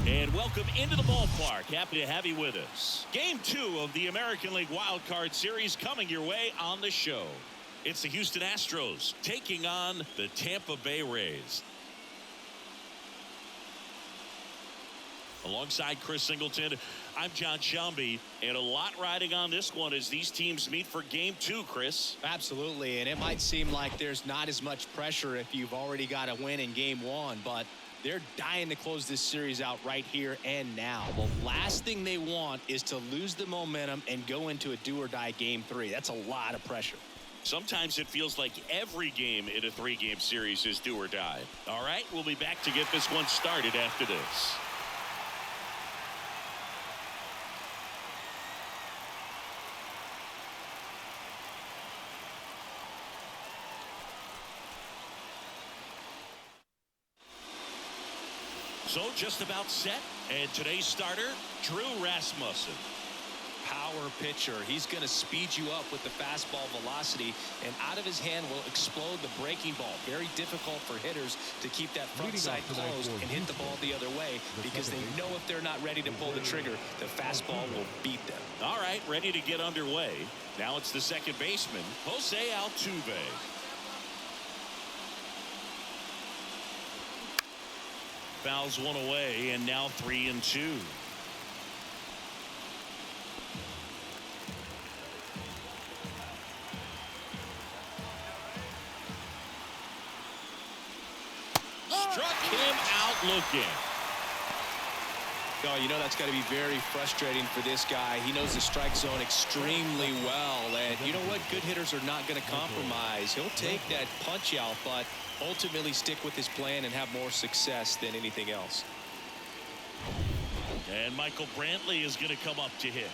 And welcome into the ballpark. Happy to have you with us. Game 2 of the American League Wild Card Series coming your way on the show. It's the Houston Astros taking on the Tampa Bay Rays. Alongside Chris Singleton, I'm John Shelby, and a lot riding on this one as these teams meet for Game 2, Chris. Absolutely, and it might seem like there's not as much pressure if you've already got a win in Game 1, but they're dying to close this series out right here and now. The last thing they want is to lose the momentum and go into a do-or-die Game 3. That's a lot of pressure. Sometimes it feels like every game in a 3-game series is do or die. All right, we'll be back to get this one started after this. So just about set, and today's starter, Drew Rasmussen. Power pitcher. He's going to speed you up with the fastball velocity, and out of his hand will explode the breaking ball. Very difficult for hitters to keep that front side closed and hit the ball the other way, because they know if they're not ready to pull the trigger, the fastball will beat them. All right, ready to get underway. Now it's the second baseman, Jose Altuve. Fouls one away, and now 3-2. Struck him out looking. Oh, you know that's got to be very frustrating for this guy. He knows the strike zone extremely well, and you know what? Good hitters are not going to compromise. He'll take that punch out, but ultimately stick with his plan and have more success than anything else. And Michael Brantley is going to come up to hit.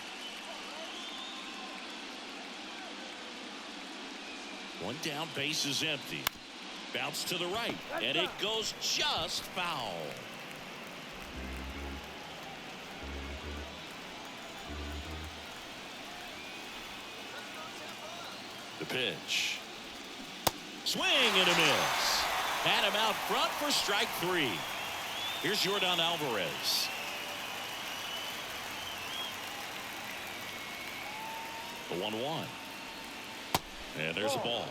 One down, base is empty. Bounce to the right, and it goes just foul. The pitch. Swing and a miss. Had him out front for strike 3. Here's Yordan Alvarez. The 1-1. And there's a ball.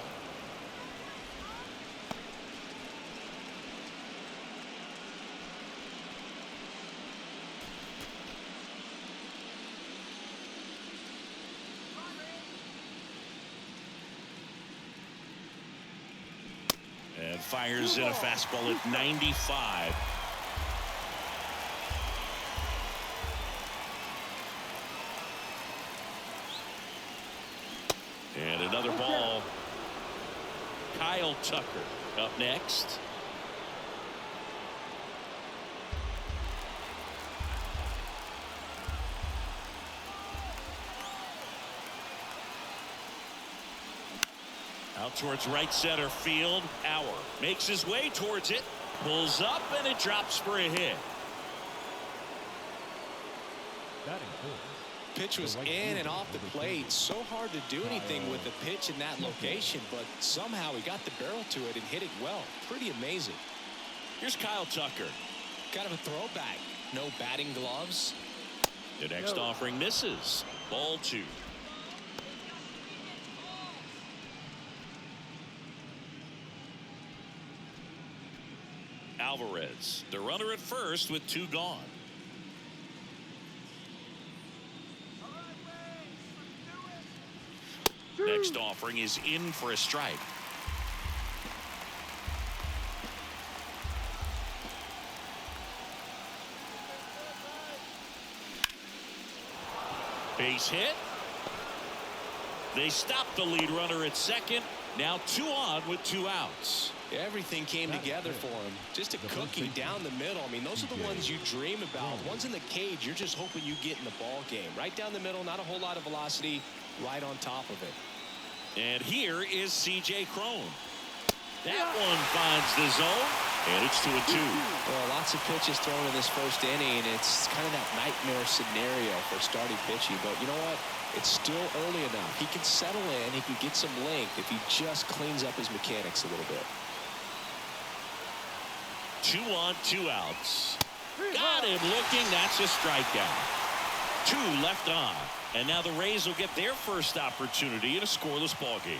And fires in a fastball at 95. And another ball. Kyle Tucker up next. Out towards right center field. Auer makes his way towards it. Pulls up, and it drops for a hit. Pitch was in and off the plate. So hard to do anything with the pitch in that location, but somehow he got the barrel to it and hit it well. Pretty amazing. Here's Kyle Tucker. Kind of a throwback. No batting gloves. The next offering misses. Ball 2. Alvarez, the runner at first with 2 gone. Next offering is in for a strike. Base hit. They stop the lead runner at second. Now 2 on with 2 outs. Everything came together for him. Just a cookie down the middle. I mean, those are the ones you dream about. Ones in the cage, you're just hoping you get in the ball game. Right down the middle, not a whole lot of velocity, right on top of it. And here is C.J. Cron. That one finds the zone, and it's 2-2. Well, lots of pitches thrown in this first inning. It's kind of that nightmare scenario for starting pitching. But you know what? It's still early enough. He can settle in. He can get some length if he just cleans up his mechanics a little bit. 2 on, 2 outs. Got him looking. That's a strikeout. 2 left on. And now the Rays will get their first opportunity in a scoreless ball game.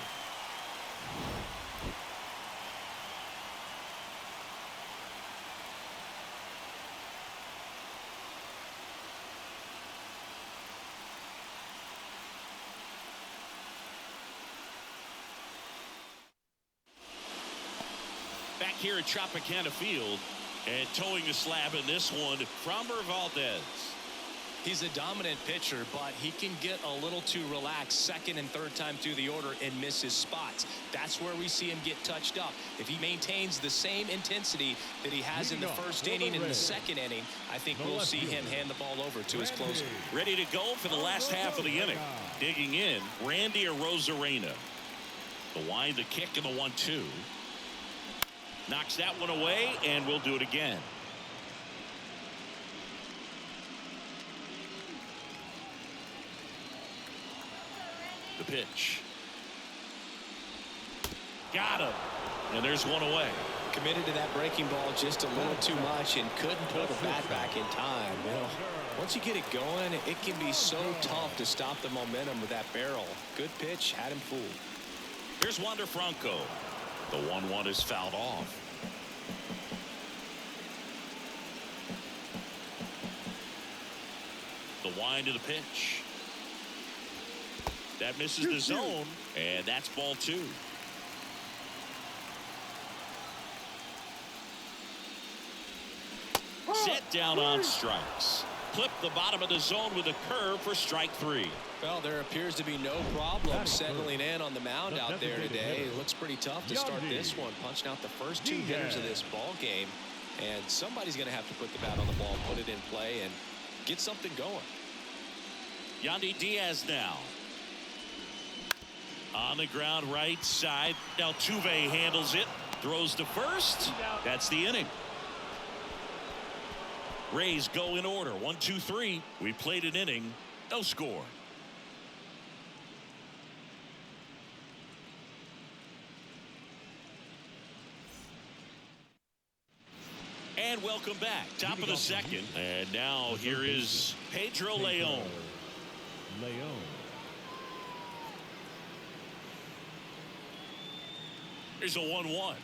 Back here at Tropicana Field, and towing the slab in this one, Framber Valdez. He's a dominant pitcher, but he can get a little too relaxed second and third time through the order and miss his spots. That's where we see him get touched up. If he maintains the same intensity that he has in the first inning and the second inning, I think we'll see him hand the ball over to his closer. Ready to go for the last half of the inning. Digging in, Randy Arozarena. The wind, the kick, and the 1-2. Knocks that one away, and we'll do it again. The pitch. Got him. And there's one away. Committed to that breaking ball just a little too much and couldn't pull the bat back in time. You know, once you get it going, it can be so tough to stop the momentum with that barrel. Good pitch, had him fooled. Here's Wander Franco. The 1-1 is fouled off. The wind of the pitch. That misses the zone, and that's ball 2. Set down on strikes. Clip the bottom of the zone with a curve for strike 3. Well, there appears to be no problem settling in on the mound out there today. It looks pretty tough to start this one, punching out the first 2 hitters of this ball game. And somebody's going to have to put the bat on the ball, put it in play, and get something going. Yandy Diaz now. On the ground right side. Altuve handles it. Throws to first. That's the inning. Rays go in order. 1, 2, 3. We played an inning. No score. And welcome back. Top of the second. And now here is Pedro Leon. Here's a 1-1.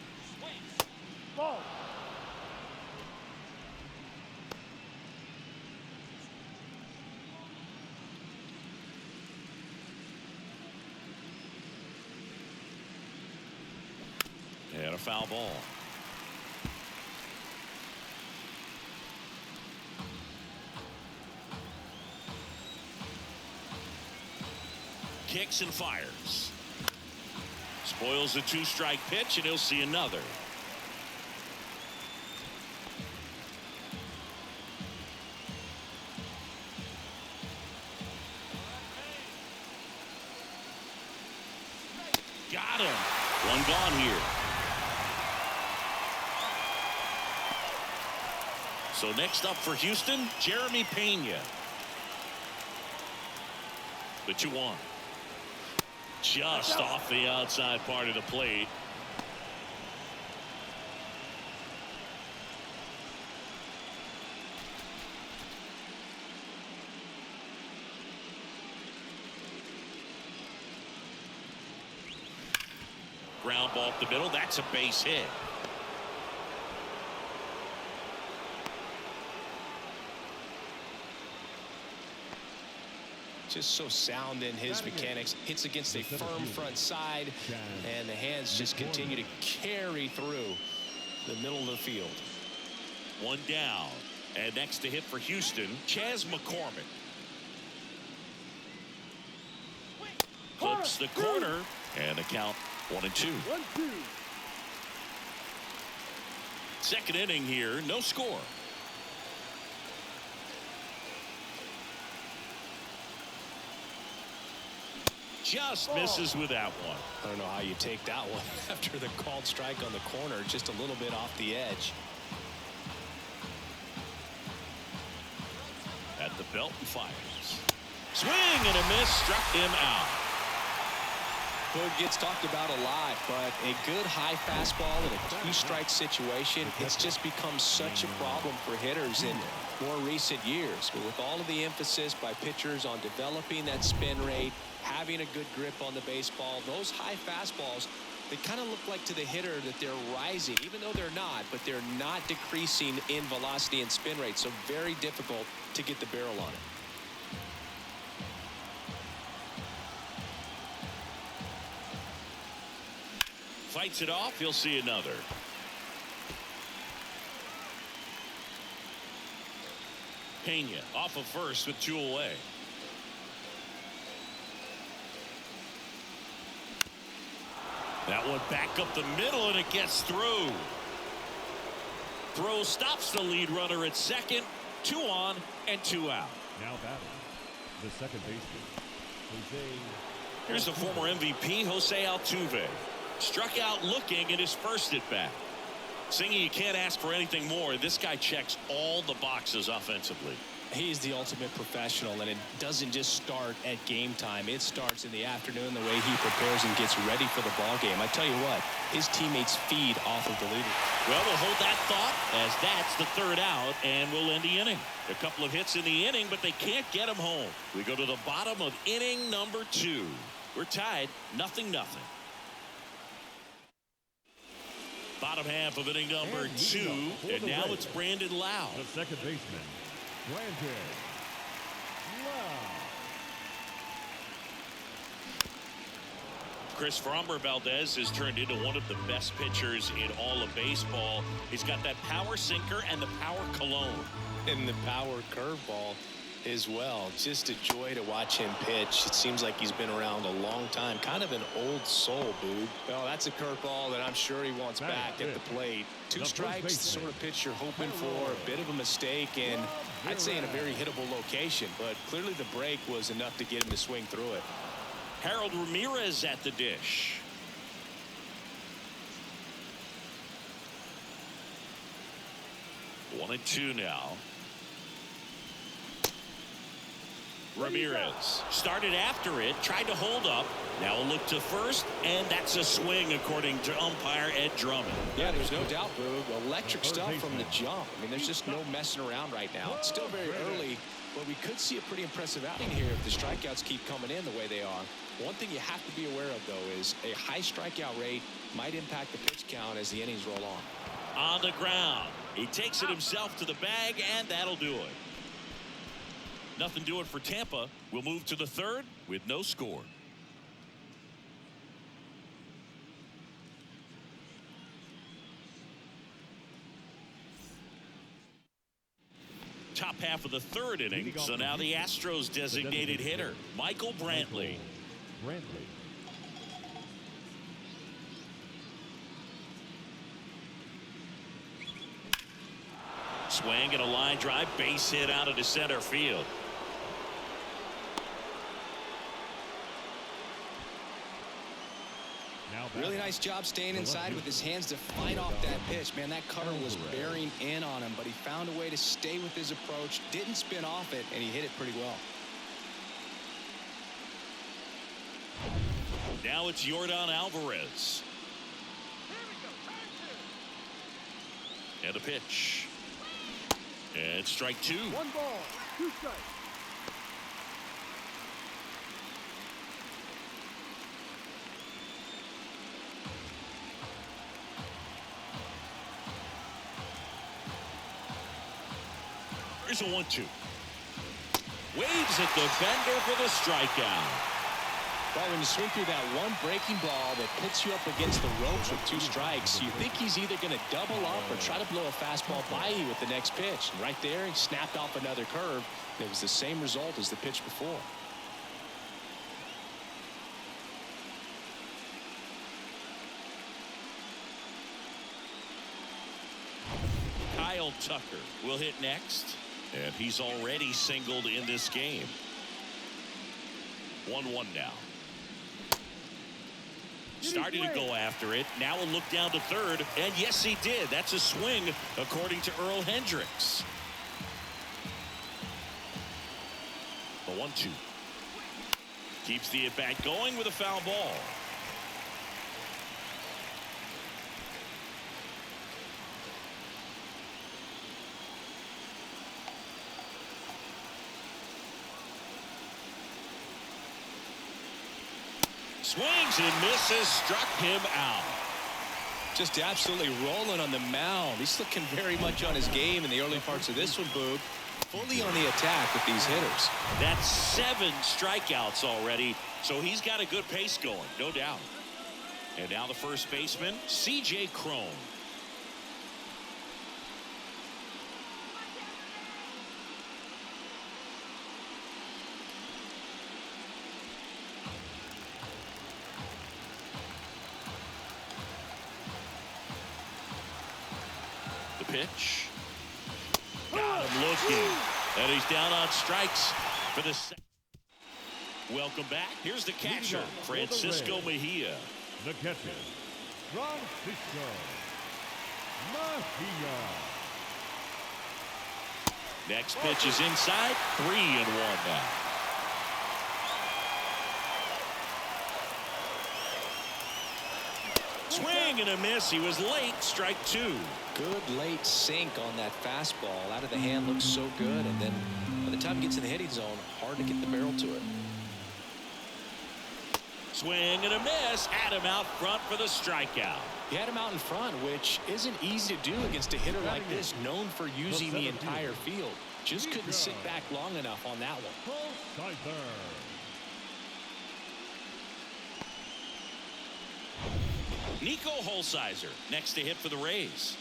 Ball. And a foul ball. Kicks and fires. Spoils the 2-strike pitch, and he'll see another. Got him. One gone here. So next up for Houston, Jeremy Pena. The 2-1. Just off the outside part of the plate. Ground ball up the middle. That's a base hit. Just so sound in his mechanics. Hits against a firm front side, and the hands just continue to carry through the middle of the field. One down, and next to hit for Houston, Chas McCormick. Clips the corner, and the count 1-2. 1-2. Second inning here, no score. Just misses with that one. I don't know how you take that one after the called strike on the corner, just a little bit off the edge. At the belt and fires. Swing and a miss, struck him out. Boog gets talked about a lot, but a good high fastball in a 2-strike situation, it's just become such a problem for hitters. And more recent years. But with all of the emphasis by pitchers on developing that spin rate, having a good grip on the baseball, those high fastballs, they kind of look like to the hitter that they're rising, even though they're not, but they're not decreasing in velocity and spin rate. So very difficult to get the barrel on it. Fights it off. He'll see another. Pena off of first with 2 away. That one back up the middle, and it gets through. Throw stops the lead runner at second. 2 on and 2 out. Now batting, the second baseman, Jose. Here's the former MVP, Jose Altuve. Struck out looking at his first at bat. Singing, you can't ask for anything more. This guy checks all the boxes offensively. He's the ultimate professional, and it doesn't just start at game time. It starts in the afternoon, the way he prepares and gets ready for the ball game. I tell you what, his teammates feed off of the leader. Well, we'll hold that thought as that's the 3rd out, and we'll end the inning. A couple of hits in the inning, but they can't get him home. We go to the bottom of inning number 2. We're tied 0-0. Bottom half of inning number 2, and now it's Brandon Lau. The second baseman, Brandon Lau. Chris Framber Valdez has turned into one of the best pitchers in all of baseball. He's got that power sinker and the power cologne. And the power curveball as well. Just a joy to watch him pitch. It seems like he's been around a long time. Kind of an old soul, dude. Well, that's a curveball that I'm sure he wants back at the plate. 2 strikes, the sort of pitch you're hoping for. A bit of a mistake, and I'd say in a very hittable location. But clearly the break was enough to get him to swing through it. Harold Ramirez at the dish. One and 2 now. Ramirez started after it, tried to hold up. Now a look to first, and that's a swing according to umpire Ed Drummond. Yeah, there's no doubt, Boog. Electric stuff from the jump. I mean, there's just no messing around right now. It's still very early, but we could see a pretty impressive outing here if the strikeouts keep coming in the way they are. One thing you have to be aware of, though, is a high strikeout rate might impact the pitch count as the innings roll on. On the ground. He takes it himself to the bag, and that'll do it. Nothing doing for Tampa. We'll move to the 3rd with no score. Top half of the 3rd inning. So now the Astros designated hitter, Michael Brantley. Swing and a line drive, base hit out into center field. Really nice job staying inside with his hands to fight off that pitch. Man, that cutter was bearing in on him, but he found a way to stay with his approach, didn't spin off it, and he hit it pretty well. Now it's Yordan Alvarez. And a pitch. And strike 2. 1 ball, 2 strikes. Here's a 1-2. Waves at the bender for the strikeout. Well, when you swing through that one breaking ball that puts you up against the ropes with 2 strikes, you think he's either going to double up or try to blow a fastball by you with the next pitch. And right there, he snapped off another curve. It was the same result as the pitch before. Kyle Tucker will hit next, and he's already singled in this game. 1-1 now. Started to go after it. Now a look down to 3rd, and yes, he did. That's a swing, according to Earl Hendricks. The 1-2. Keeps the at-bat going with a foul ball. Swings and misses, struck him out. Just absolutely rolling on the mound. He's looking very much on his game in the early parts of this one, Boog. Fully on the attack with these hitters. That's 7 strikeouts already, so he's got a good pace going, no doubt. And now the first baseman, C.J. Cron. The pitch. Got him looking. And he's down on strikes for the second. Welcome back. Here's the catcher, Francisco Mejia. The catcher, Francisco Mejia. Next pitch is inside. 3-1 now. Swing and a miss. He was late. Strike 2. Good late sink on that fastball. Out of the hand looks so good, and then by the time he gets in the hitting zone, hard to get the barrel to it. Swing and a miss. Had him out front for the strikeout. He had him out in front, which isn't easy to do against a hitter like this, known for using the entire field. Just couldn't sit back long enough on that one. Nico Holsizer next to hit for the Rays.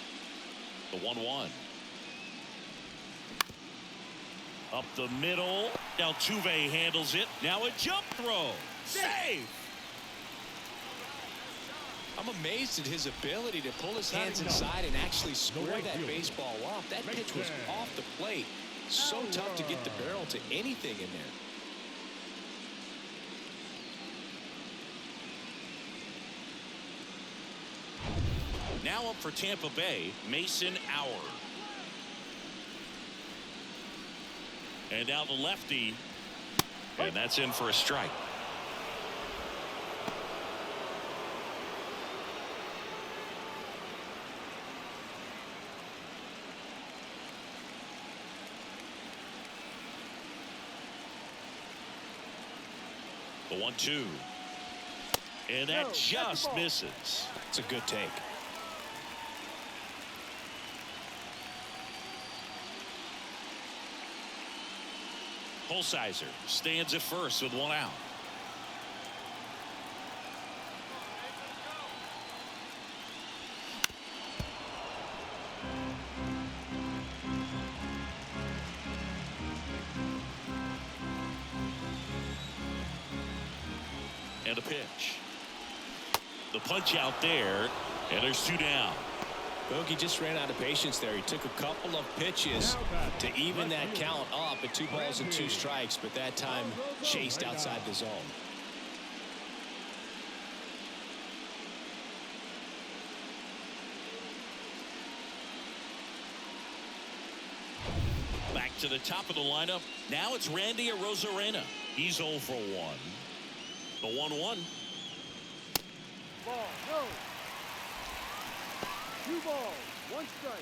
The 1-1. Up the middle. Altuve handles it. Now a jump throw. Save. I'm amazed at his ability to pull his hands inside and actually square that baseball off. That pitch was off the plate. So tough to get the barrel to anything in there. Now up for Tampa Bay, Mason Auer. And now the lefty. And that's in for a strike. The 1-2. And that just misses. It's a good take. Holsizer stands at first with 1 out. And a pitch. The punch out there, and there's 2 down. Bogey just ran out of patience there. He took a couple of pitches to even that count up at 2 balls and 2 strikes, but that time chased outside the zone. Back to the top of the lineup. Now it's Randy Arozarena. He's 0 for 1. The 1-1. Ball, no. 2 balls, 1 strike.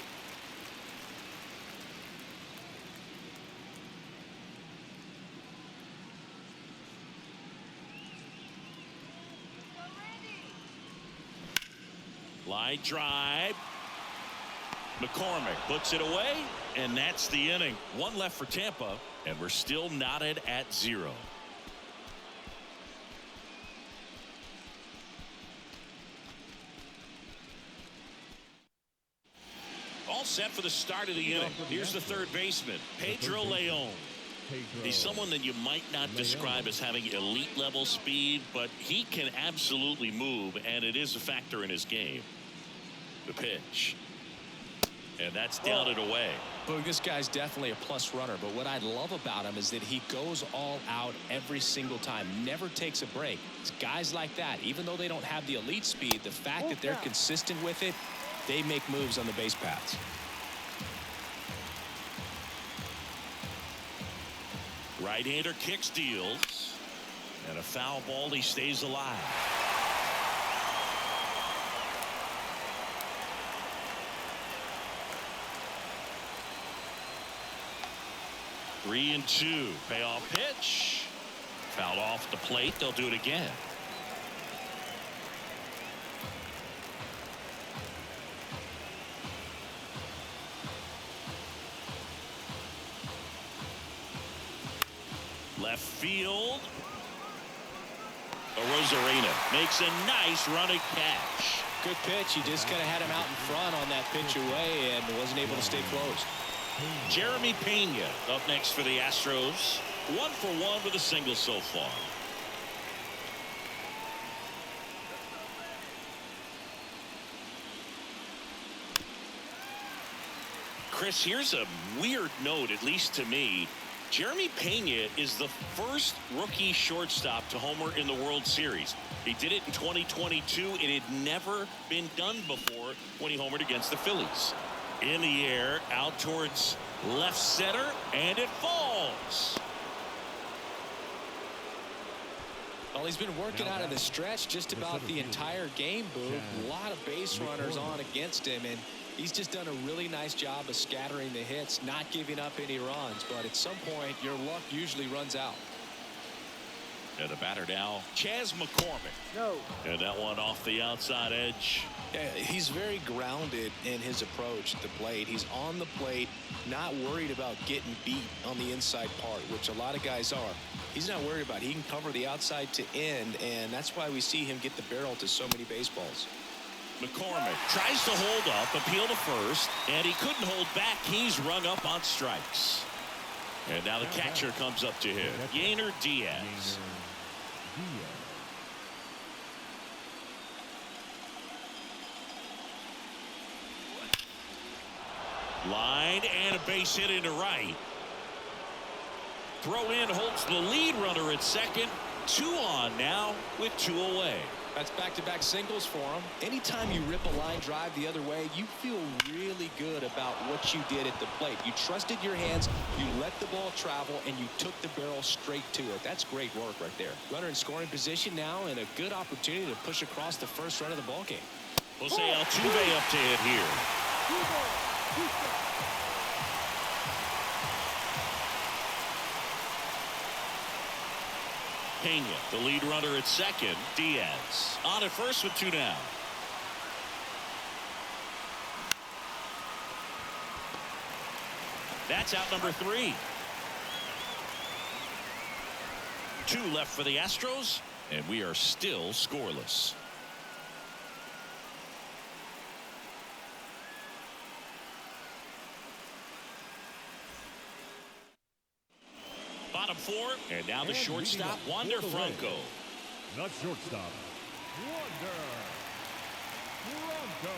Line drive. McCormick puts it away, and that's the inning. 1 left for Tampa, and we're still knotted at 0. All set for the start of the inning. Here's the third baseman, Pedro Leon. He's someone that you might not describe as having elite level speed, but he can absolutely move, and it is a factor in his game. The pitch. And that's down and away. Boog, this guy's definitely a plus runner, but what I love about him is that he goes all out every single time, never takes a break. It's guys like that, even though they don't have the elite speed, the fact that they're consistent with it, they make moves on the base paths. Right-hander kick steals. And a foul ball, he stays alive. Three and 2. Payoff pitch. Fouled off the plate. They'll do it again. Left field. Rosarina makes a nice running catch. Good pitch. He just kind of had him out in front on that pitch away and wasn't able to stay close. Jeremy Pena up next for the Astros. 1 for 1 with a single so far. Chris, here's a weird note, at least to me. Jeremy Pena is the first rookie shortstop to homer in the World Series. He did it in 2022. It had never been done before when he homered against the Phillies. In the air, out towards left center, and it falls. Well, he's been working out of the stretch just about the entire game, Boo. A lot of base runners on against him, and he's just done a really nice job of scattering the hits, not giving up any runs. But at some point, your luck usually runs out. And the batter now, Chas McCormick. No. And that one off the outside edge. Yeah, he's very grounded in his approach at the plate. He's on the plate, not worried about getting beat on the inside part, which a lot of guys are. He's not worried about it. He can cover the outside to end, and that's why we see him get the barrel to so many baseballs. McCormick tries to hold up, appeal to first, and he couldn't hold back. He's rung up on strikes. And now the catcher comes up to him, Yainer Diaz. Line and a base hit into right. Throw in holds the lead runner at second. 2 on now with 2 away. That's back-to-back singles for him. Anytime you rip a line drive the other way, you feel really good about what you did at the plate. You trusted your hands, you let the ball travel, and you took the barrel straight to it. That's great work right there. Runner in scoring position now, and a good opportunity to push across the first run of the ballgame. Jose Altuve up to hit here. Pena, the lead runner at second. Diaz on at first with 2 down. That's out number 3. 2 left for the Astros, and we are still scoreless. Bottom 4, and now the shortstop, Wander Franco. Not shortstop, Wander Franco.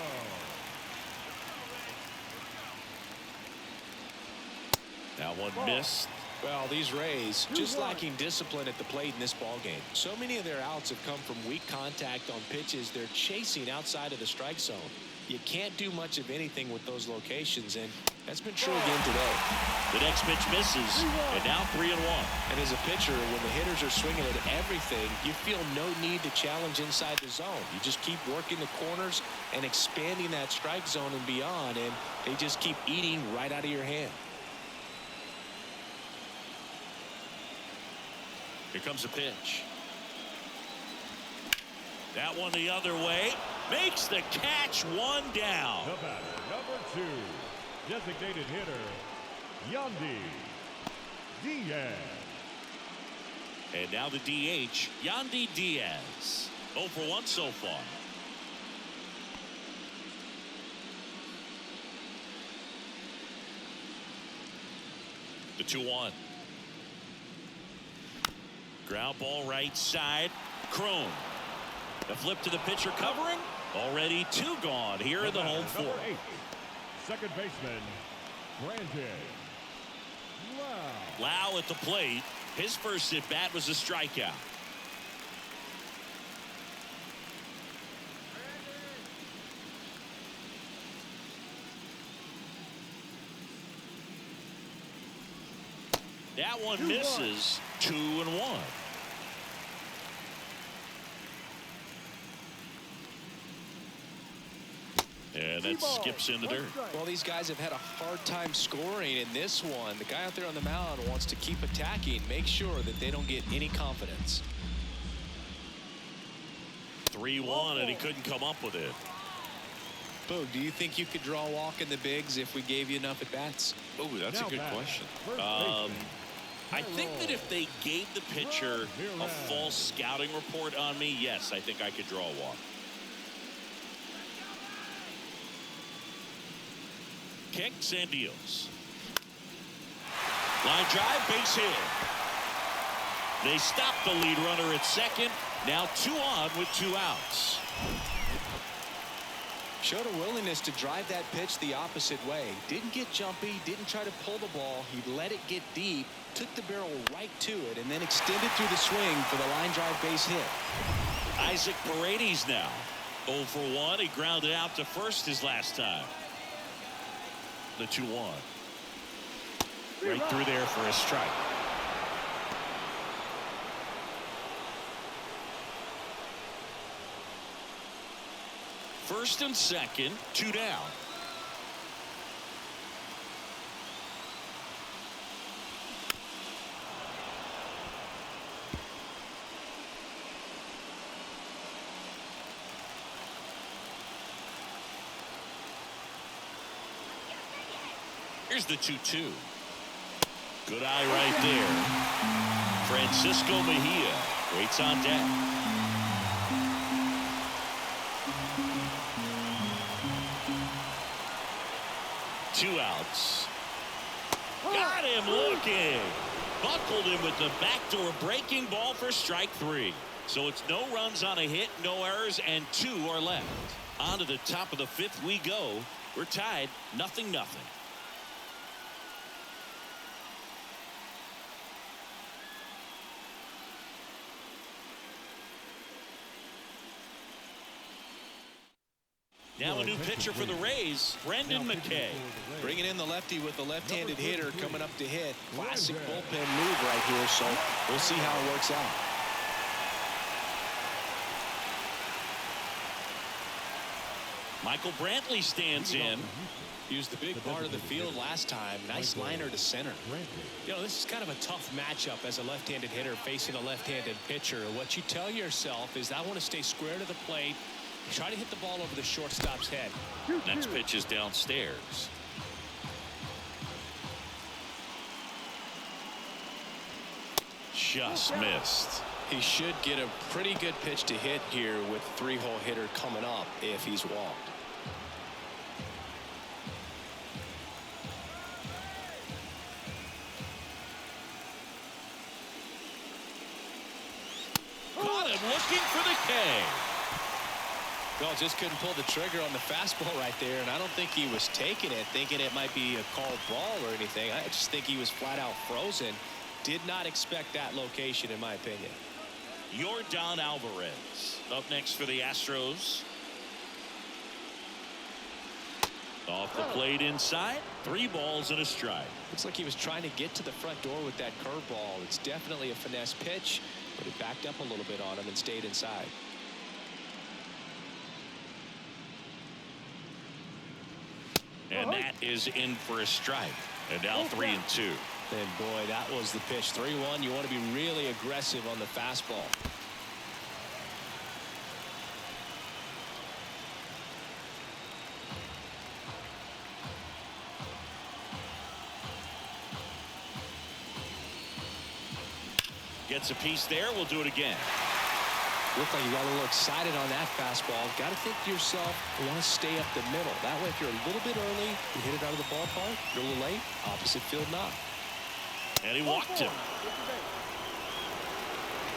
That one missed. Well, these Rays just lacking discipline at the plate in this ballgame. So many of their outs have come from weak contact on pitches they're chasing outside of the strike zone. You can't do much of anything with those locations, and that's been true again today. The next pitch misses, and now 3-1. And as a pitcher, when the hitters are swinging at everything, you feel no need to challenge inside the zone. You just keep working the corners and expanding that strike zone and beyond, and they just keep eating right out of your hand. Here comes a pitch. That one the other way. Makes the catch, 1 down. The batter, number 2, designated hitter, Yandy Diaz. And now the DH, Yandy Diaz. 0 for 1 so far. The 2-1. Ground ball right side. Crone. The flip to the pitcher covering. Already 2 gone here in the home 4. Number 8, second baseman, Brandon Lau. Lau at the plate. His first at bat was a strikeout. That one misses. 2-1. And that skips in the dirt. Well, these guys have had a hard time scoring in this one. The guy out there on the mound wants to keep attacking, make sure that they don't get any confidence. 3-1, and he couldn't come up with it. Boo, do you think you could draw a walk in the bigs if we gave you enough at bats? Oh, that's a good question. I think that if they gave the pitcher a false scouting report on me, yes, I think I could draw a walk. Kicks and deals. Line drive, base hit. They stop the lead runner at second. Now 2 on with 2 outs. Showed a willingness to drive that pitch the opposite way. Didn't get jumpy, didn't try to pull the ball. He let it get deep, took the barrel right to it, and then extended through the swing for the line drive base hit. Isaac Paredes now 0 for 1. He grounded out to first his last time. The 2-1. Right through there for a strike. First and second, 2 down. Here's the 2-2. Good eye right there. Francisco Mejia waits on deck. Two outs. Got him looking. Buckled him with the backdoor breaking ball for strike 3. So it's no runs on a hit, no errors, and 2 are left. On to the top of the 5th we go. We're tied 0-0. Now a new pitcher for the Rays, Brendan McKay. Bringing in the lefty with the left-handed hitter coming up to hit. Classic bullpen move right here, so we'll see how it works out. Michael Brantley stands in. Used the big part of the field last time. Nice liner to center. You know, this is kind of a tough matchup as a left-handed hitter facing a left-handed pitcher. What you tell yourself is I want to stay square to the plate. Try to hit the ball over the shortstop's head. Next pitch is downstairs. Just missed. He should get a pretty good pitch to hit here with 3-hole hitter coming up if he's walked. Caught him looking for the K. Well, just couldn't pull the trigger on the fastball right there, and I don't think he was taking it, thinking it might be a called ball or anything. I just think he was flat out frozen. Did not expect that location, in my opinion. Yordan Alvarez up next for the Astros. Off the plate inside. 3 balls and a strike. Looks like he was trying to get to the front door with that curveball. It's definitely a finesse pitch, but it backed up a little bit on him and stayed inside. And that is in for a strike. And now 3-2. And boy, that was the pitch. 3-1. You want to be really aggressive on the fastball. Gets a piece there. We'll do it again. Looked like you got a little excited on that fastball. Got to think to yourself, you want to stay up the middle. That way, if you're a little bit early, you hit it out of the ballpark. If you're a little late, opposite field knock. And he walked him.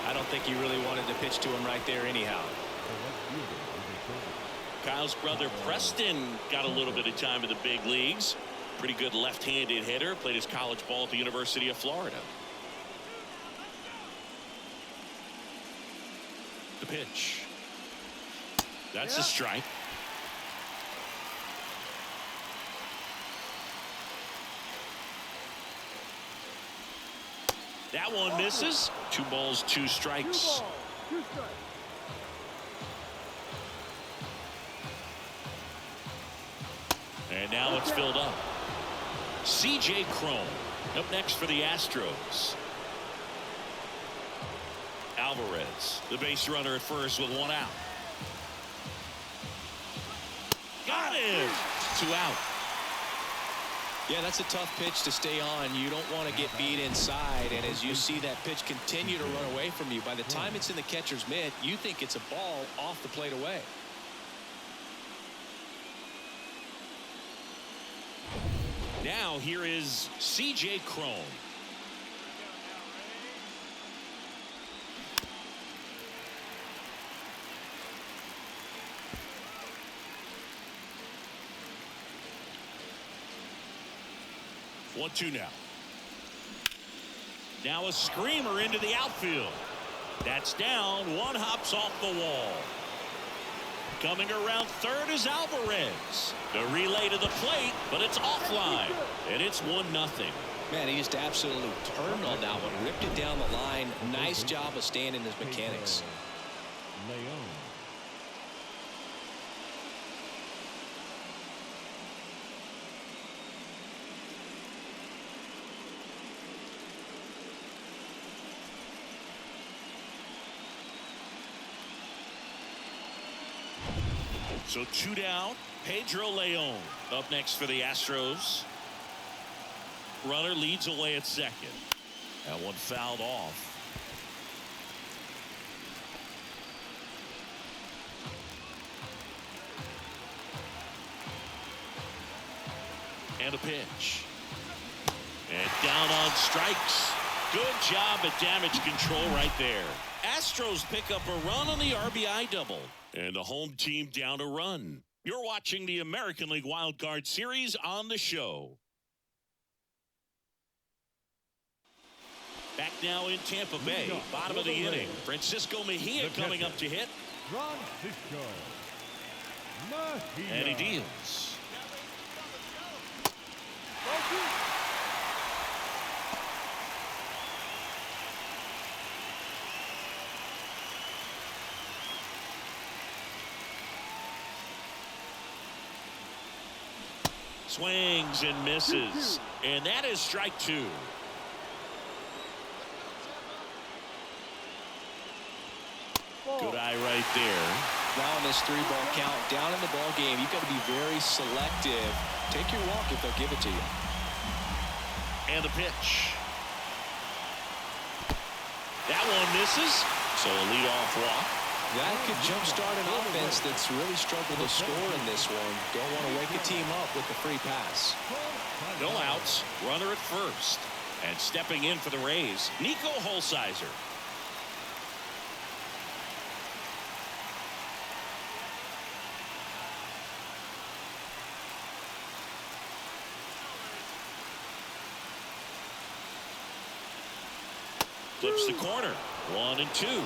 I don't think he really wanted to pitch to him right there anyhow. Kyle's brother Preston got a little bit of time in the big leagues. Pretty good left-handed hitter. Played his college ball at the University of Florida. The pitch. That's a strike. That one misses. 2 balls, 2 strikes. 2 strikes. And now it's filled up. C.J. Cron up next for the Astros. Alvarez, the base runner at first with 1 out. Got him. 2 out. Yeah, that's a tough pitch to stay on. You don't want to get beat inside, and as you see that pitch continue to run away from you, by the time it's in the catcher's mitt, you think it's a ball off the plate away. Now here is C.J. Cron. 1-2 now. Now a screamer into the outfield. That's down. One hops off the wall. Coming around third is Alvarez. The relay to the plate, but it's offline. And it's 1-0. Man, he just absolutely turned on that one. Ripped it down the line. Nice job of staying in his mechanics. Leon. So 2 down. Pedro Leon up next for the Astros. Runner leads away at second. That one fouled off. And a pitch. And down on strikes. Good job at damage control right there. Astros pick up a run on the RBI double. And the home team down a run. You're watching the American League Wild Card Series on the show. Back now in Tampa Bay, bottom of the inning. Francisco Mejia coming up to hit. Francisco Mejia. And he deals. Swings and misses. And that is strike 2. Good eye right there. Now in this 3-ball count, down in the ball game, you've got to be very selective. Take your walk if they'll give it to you. And the pitch. That one misses. So a leadoff walk. That could jumpstart an offense that's really struggled to score in this one. Don't want to wake a team up with the free pass. No outs. Runner at first. And stepping in for the Rays, Nico Holsizer. Flips the corner. 1-2.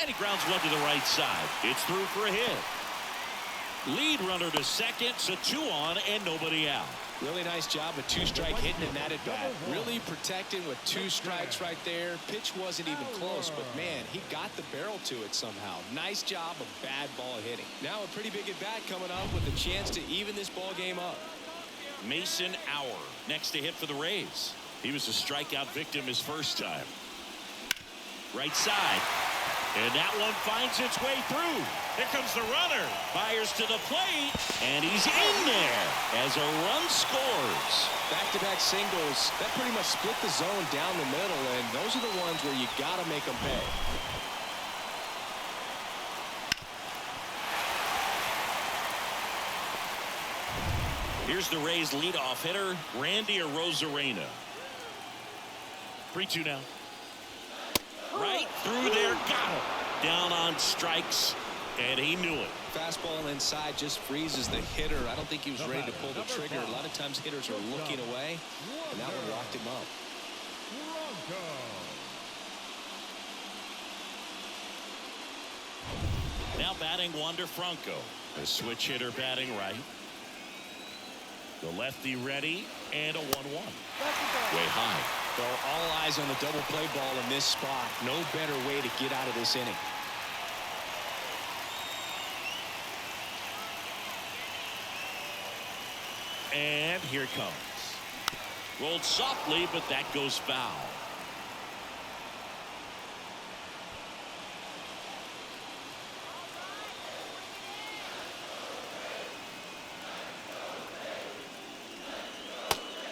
And he grounds one to the right side. It's through for a hit. Lead runner to second, so 2 on and nobody out. Really nice job with 2-strike hitting in that at bat. Really protected with 2 strikes right there. Pitch wasn't even close, but man, he got the barrel to it somehow. Nice job of bad ball hitting. Now a pretty big at bat coming up with a chance to even this ball game up. Mason Auer next to hit for the Rays. He was a strikeout victim his first time. Right side. And that one finds its way through. Here comes the runner. Fires to the plate. And he's in there as a run scores. Back-to-back singles. That pretty much split the zone down the middle. And those are the ones where you got to make them pay. Here's the Rays leadoff hitter, Randy Arozarena. 3-2 now. Right through there, got him. Down on strikes, and he knew it. Fastball inside just freezes the hitter. I don't think he was ready to pull the trigger. A lot of times hitters are looking away, and that one locked him up. Now batting Wander Franco. A switch hitter batting right. The lefty ready, and a 1-1. Way high. So all eyes on the double play ball in this spot. No better way to get out of this inning. And here it comes. Rolled softly, but that goes foul.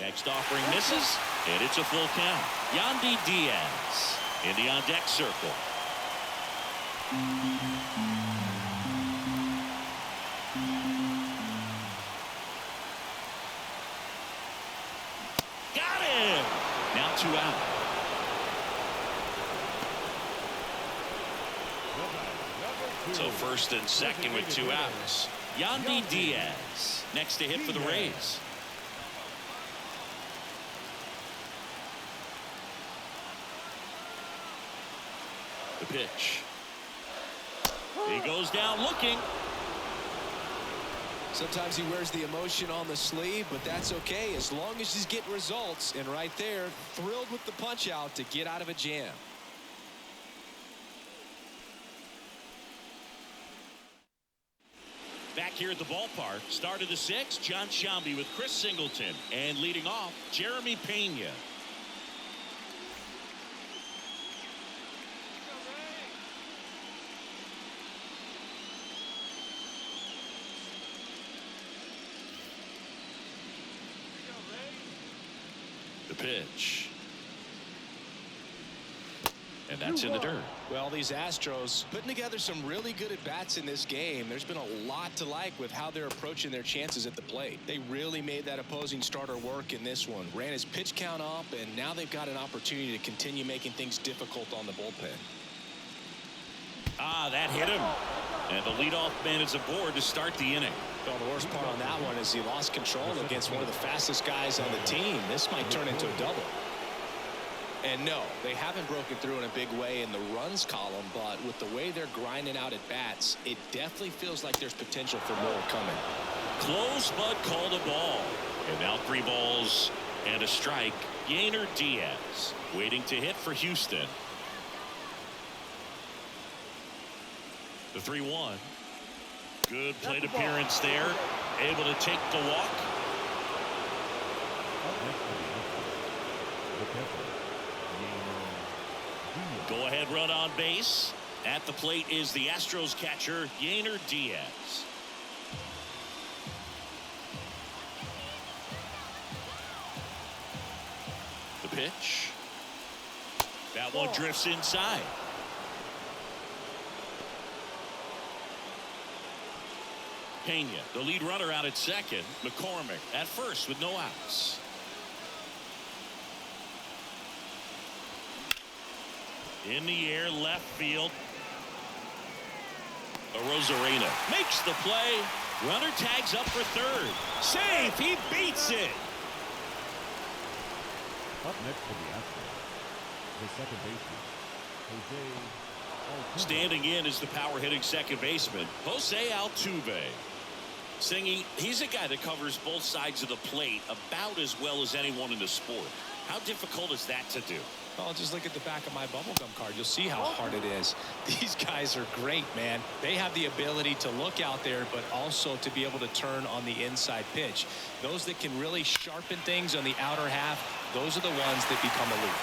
Next offering misses, and it's a full count. Yandy Diaz in the on-deck circle. Got him! Now 2 out. So first and second with 2 outs. Yandy Diaz next to hit for the Rays. The pitch. He goes down looking. Sometimes he wears the emotion on the sleeve, but that's okay as long as he's getting results. And right there, thrilled with the punch out to get out of a jam. Back here at the ballpark, start of the 6th, John Sciambi with Chris Singleton, and leading off, Jeremy Pena. The pitch. And that's in the dirt. Well, these Astros putting together some really good at-bats in this game. There's been a lot to like with how they're approaching their chances at the plate. They really made that opposing starter work in this one. Ran his pitch count up, and now they've got an opportunity to continue making things difficult on the bullpen. Ah, that hit him. And the leadoff man is aboard to start the inning. Well, the worst part on that one is he lost control against one of the fastest guys on the team. This might turn into a double. And no, they haven't broken through in a big way in the runs column, but with the way they're grinding out at bats, it definitely feels like there's potential for more coming. Close, but called a ball. And now 3 balls and a strike. Yainer Diaz waiting to hit for Houston. The 3-1. Good plate appearance there. Able to take the walk. Go ahead run on base. At the plate is the Astros catcher, Yainer Diaz. The pitch. That one drifts inside. Pena, the lead runner out at second. McCormick at first with no outs. In the air, left field. Rosarena makes the play. Runner tags up for third. Safe. He beats it. Up next to the Astros, the second baseman, Jose Altuve. Standing in is the power hitting second baseman, Jose Altuve. Singy, he's a guy that covers both sides of the plate about as well as anyone in the sport. How difficult is that to do? Well, just look at the back of my bubblegum card. You'll see how hard it is. These guys are great, man. They have the ability to look out there, but also to be able to turn on the inside pitch. Those that can really sharpen things on the outer half, those are the ones that become elite.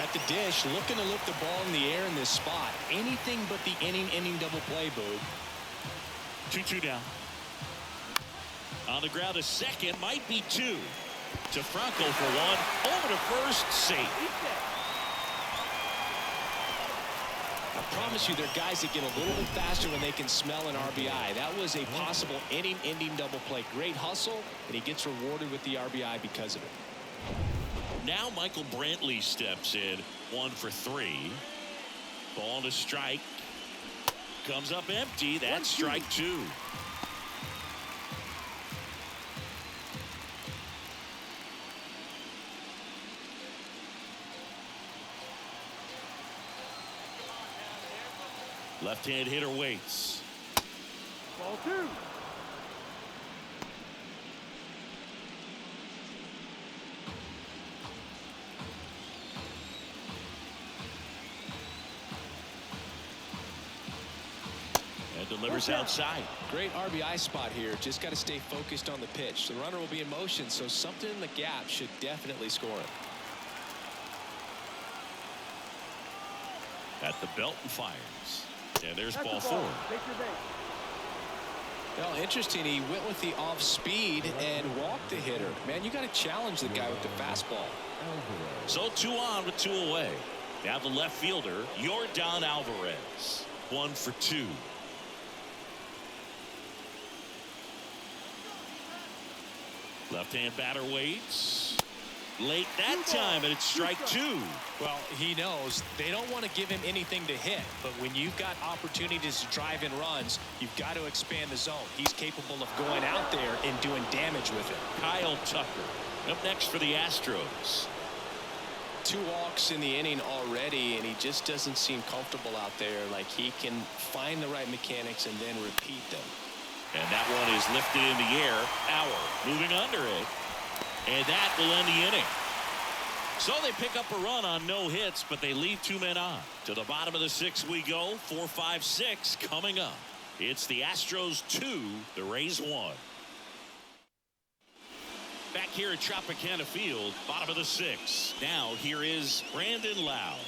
At the dish, looking to lift the ball in the air in this spot. Anything but the inning double play, Boog. 2-2 down. On the ground, a second, might be 2. To Franco for 1. Over to first, safe. I promise you, there are guys that get a little bit faster when they can smell an RBI. That was a possible inning-ending double play. Great hustle, and he gets rewarded with the RBI because of it. Now Michael Brantley steps in. 1 for 3. Ball to strike. Comes up empty. That's strike 2. Left-hand hitter waits. Ball 2. And delivers outside. Great RBI spot here. Just got to stay focused on the pitch. The runner will be in motion, so something in the gap should definitely score him. At the belt and fires. And there's That's ball the 4. Take your base. Well, interesting. He went with the off speed and walked the hitter. Man, you got to challenge the guy with the fastball. So 2 on with 2 away. Now the left fielder, Yordan Alvarez. 1 for 2. Left-hand batter waits. Late that time, and it's strike 2. Well, he knows they don't want to give him anything to hit, but when you've got opportunities to drive in runs, you've got to expand the zone. He's capable of going out there and doing damage with it. Kyle Tucker up next for the Astros. 2 walks in the inning already, and he just doesn't seem comfortable out there. Like he can find the right mechanics and then repeat them. And that one is lifted in the air. Auer moving under it. And that will end the inning. So they pick up a run on no hits, but they leave 2 men on. To the bottom of the 6th we go. 4, 5, 6 coming up. It's the Astros 2, the Rays 1. Back here at Tropicana Field, bottom of the 6th. Now here is Brandon Lowe.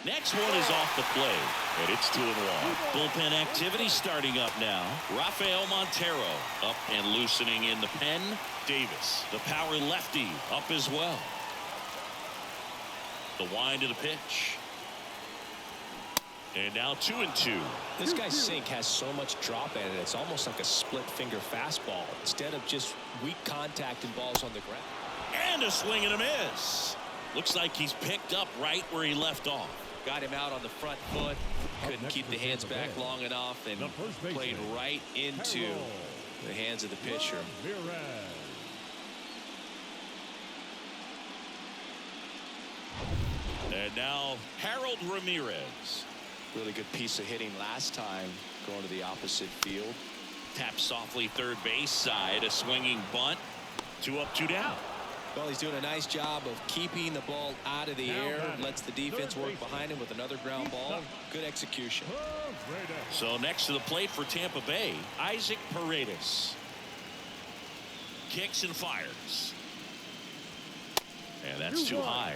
Next one is off the plate, and it's 2-1. Bullpen activity starting up now. Rafael Montero up and loosening in the pen. Davis, the power lefty, up as well. The wind of the pitch. And now 2-2. This guy's sink has so much drop in it. It's almost like a split finger fastball instead of just weak contact and balls on the ground. And a swing and a miss. Looks like he's picked up right where he left off. Got him out on the front foot. Couldn't keep the hands back long enough and played right into the hands of the pitcher. And now Harold Ramirez. Really good piece of hitting last time going to the opposite field. Tap softly third base side. A swinging bunt. 2 up, 2 down. Well, he's doing a nice job of keeping the ball out of the air. Lets the defense work behind him with another ground ball. Good execution. So next to the plate for Tampa Bay, Isaac Paredes. Kicks and fires. And that's too high.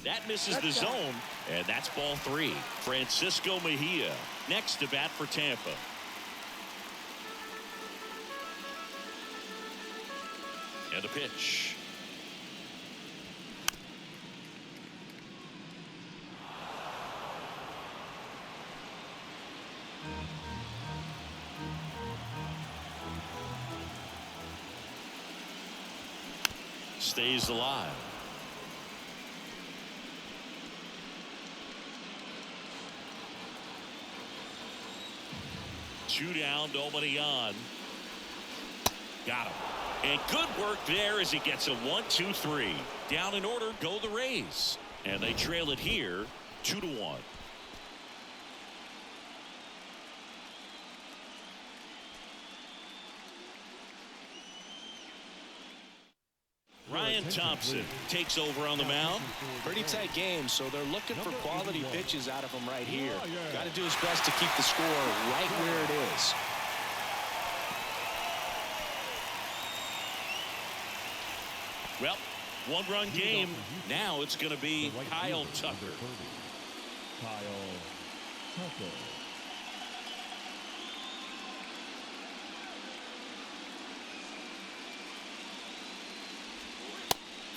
That misses the zone, and that's ball 3. Francisco Mejia next to bat for Tampa. And the pitch. Stays alive. Two down, nobody on. Got him. And good work there as he gets a 1-2-3. Down in order go the Rays. And they trail it here 2-1. Ryan Thompson takes over on the mound. Pretty tight game, so they're looking for quality pitches out of him right here. Got to do his best to keep the score right where it is. Well, 1-run game. Now it's going to be Kyle Tucker. Kyle Tucker.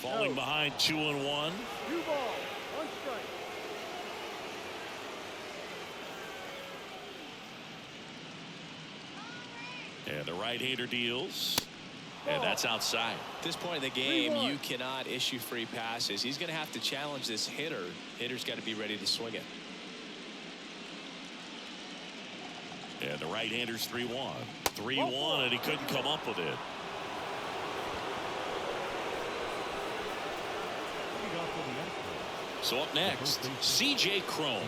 Falling behind 2-1. 2 balls, 1 strike. And the right-hander deals. And that's outside. At this point in the game, you cannot issue free passes. He's going to have to challenge this hitter. Hitter's got to be ready to swing it. And the right-hander's 3-1. 3-1, and he couldn't come up with it. So up next, C.J. Cron.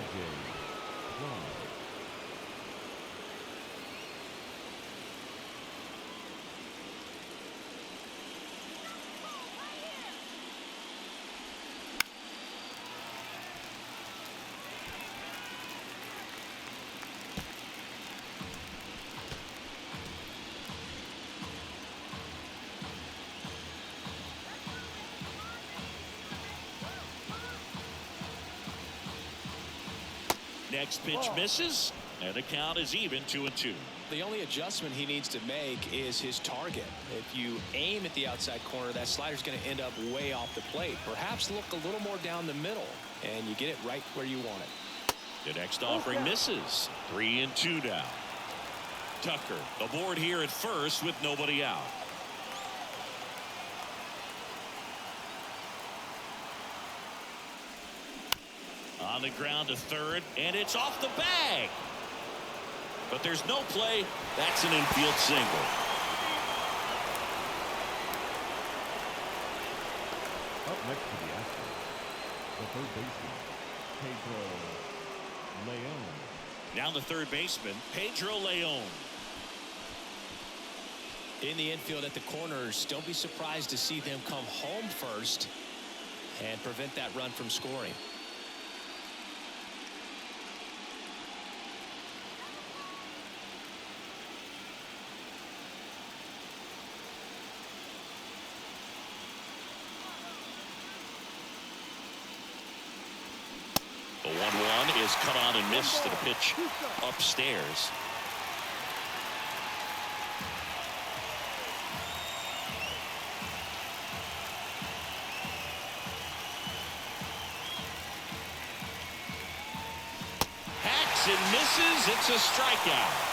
next pitch misses, and the count is even 2-2. The only adjustment he needs to make is his target. If you aim at the outside corner, that slider's going to end up way off the plate. Perhaps look a little more down the middle, and you get it right where you want it. The next offering misses. 3-2 now. Tucker aboard here at first with nobody out. On the ground to third, and it's off the bag. But there's no play. That's an infield single. Up next to the Astros, the third baseman, Pedro Leon. Now the third baseman, Pedro Leon. In the infield at the corners, don't be surprised to see them come home first and prevent that run from scoring. The 1-1 is cut on and missed to the pitch upstairs. Hacks and misses. It's a strikeout.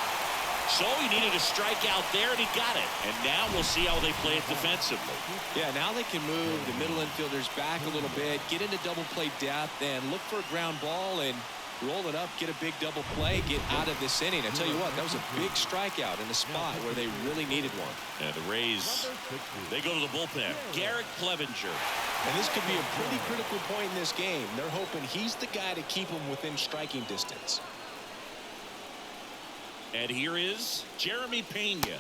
So he needed a strikeout there, and he got it. And now we'll see how they play it defensively. Yeah, now they can move the middle infielders back a little bit, get into double play depth, and look for a ground ball and roll it up, get a big double play, get out of this inning. I tell you what, that was a big strikeout in a spot where they really needed one. And the Rays, they go to the bullpen. Garrett Clevenger. And this could be a pretty critical point in this game. They're hoping he's the guy to keep them within striking distance. And here is Jeremy Pena.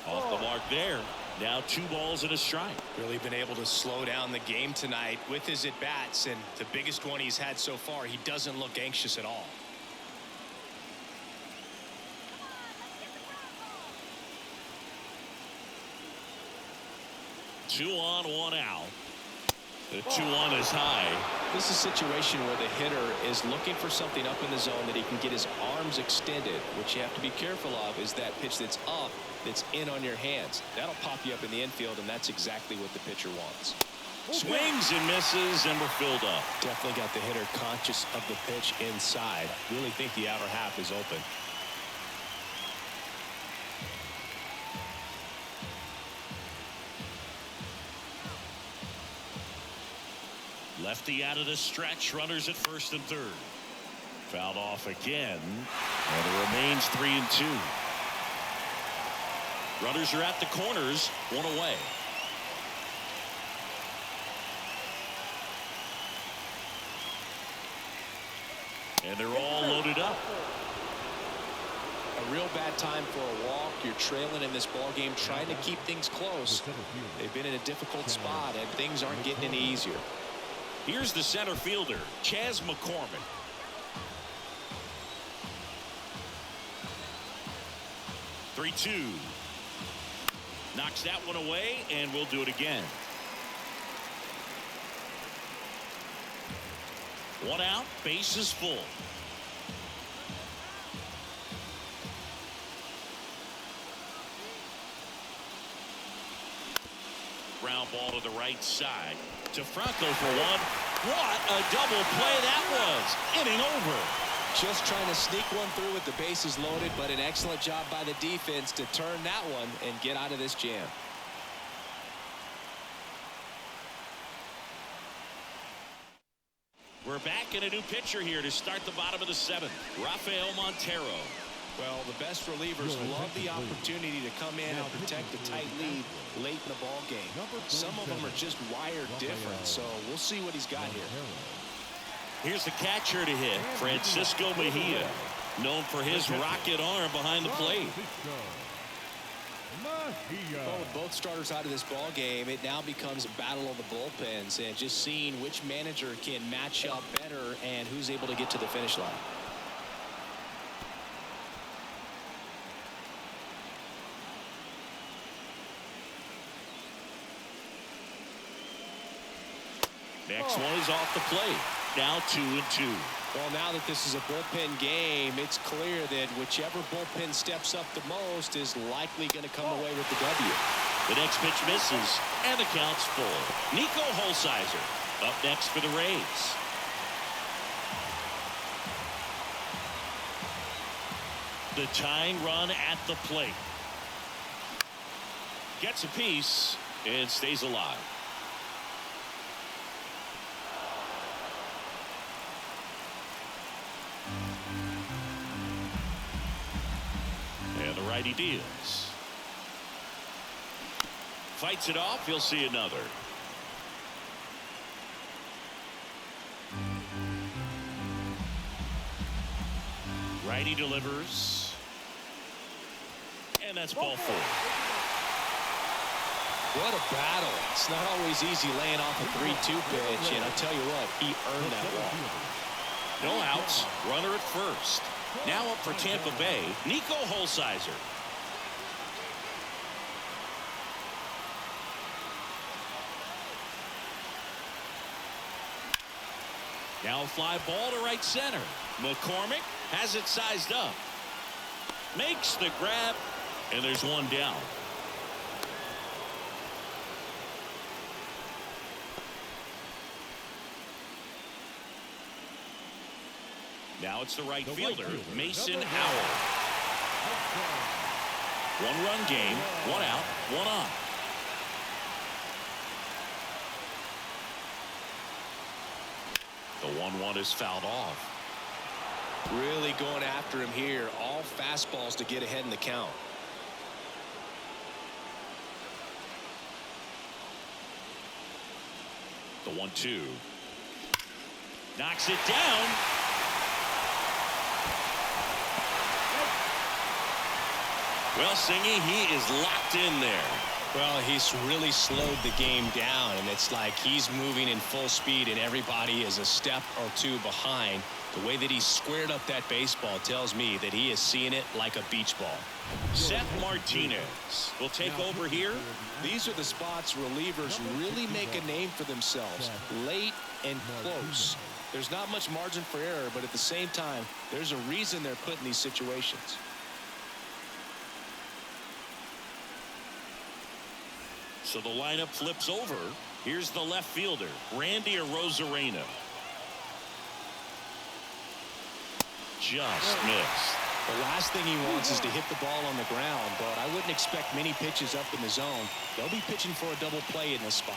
Off the mark there. Now 2 balls and a strike. Really been able to slow down the game tonight with his at-bats, and the biggest one he's had so far, he doesn't look anxious at all. Two on, 1 out. The 2-1 is high. This is a situation where the hitter is looking for something up in the zone that he can get his arms extended. What you have to be careful of is that pitch that's up, that's in on your hands. That'll pop you up in the infield, and that's exactly what the pitcher wants. Swings and misses, and we're filled up. Definitely got the hitter conscious of the pitch inside. Really think the outer half is open. Lefty out of the stretch. Runners at first and third. Fouled off again. And it remains 3-2. Runners are at the corners. 1 away. And they're all loaded up. A real bad time for a walk. You're trailing in this ball game, trying to keep things close. They've been in a difficult spot, and things aren't getting any easier. Here's the center fielder, Chas McCormick. Three-two. Knocks that one away, and we'll do it again. 1 out, bases full. Ground ball to the right side. To Franco for 1. What a double play that was. Inning over. Just trying to sneak one through with the bases loaded, but an excellent job by the defense to turn that one and get out of this jam. We're back in a new pitcher here to start the bottom of the 7th. Rafael Montero. Well, the best relievers love the opportunity to come in and protect a tight lead late in the ball game. Some of them are just wired different, so we'll see what he's got here. Here's the catcher to hit, Francisco Mejia, known for his rocket arm behind the plate. Well, with both starters out of this ball game, it now becomes a battle of the bullpens and just seeing which manager can match up better and who's able to get to the finish line. Next one is off the plate. Now 2-2. Well, now that this is a bullpen game, it's clear that whichever bullpen steps up the most is likely going to come away with the W. The next pitch misses, and the count's full. Nico Holsizer up next for the Rays. The tying run at the plate. Gets a piece and stays alive. And the righty deals. Fights it off. He'll see another. Righty delivers. And that's ball four. What a battle. It's not always easy laying off a 3-2 pitch, and I'll tell you what, he earned that walk. No outs. Runner at first. Now up for Tampa Bay, Nico Holsizer. Now a fly ball to right center. McCormick has it sized up. Makes the grab, and there's one down. Now it's the right fielder, Mason Howell. One-run game, one out, one on. The 1-1 is fouled off. Really going after him here. All fastballs to get ahead in the count. The 1-2. Knocks it down. Well, Singy, he is locked in there. Well, he's really slowed the game down, and it's like he's moving in full speed and everybody is a step or two behind. The way that he squared up that baseball tells me that he is seeing it like a beach ball. Seth Martinez will take over here. These are the spots relievers really make a name for themselves. Late and close. There's not much margin for error, but at the same time, there's a reason they're put in these situations. So the lineup flips over. Here's the left fielder, Randy Arozarena. Just missed. The last thing he wants is to hit the ball on the ground, but I wouldn't expect many pitches up in the zone. They'll be pitching for a double play in this spot.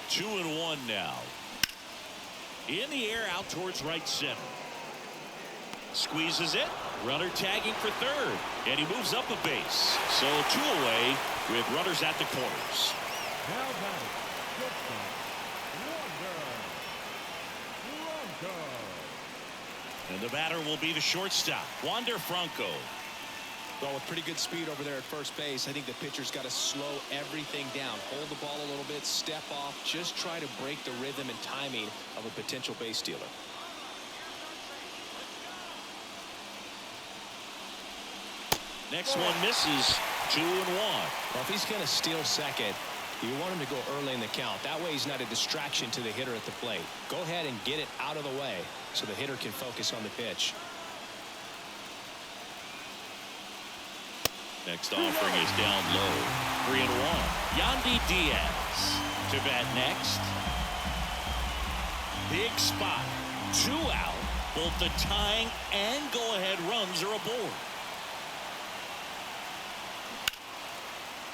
Two and one now. In the air out towards right center. Squeezes it. Runner tagging for third. And he moves up a base. So two away with runners at the corners. Now batting, shortstop, Franco. And the batter will be the shortstop, Wander Franco. Well, with pretty good speed over there at first base, I think the pitcher's got to slow everything down. Hold the ball a little bit, step off, just try to break the rhythm and timing of a potential base stealer. Next one misses. 2 and 1. Well, if he's going to steal second, you want him to go early in the count. That way he's not a distraction to the hitter at the plate. Go ahead and get it out of the way so the hitter can focus on the pitch. Next offering is down low. 3 and 1. Yandy Diaz to bat next. Big spot. 2 out. Both the tying and go-ahead runs are aboard.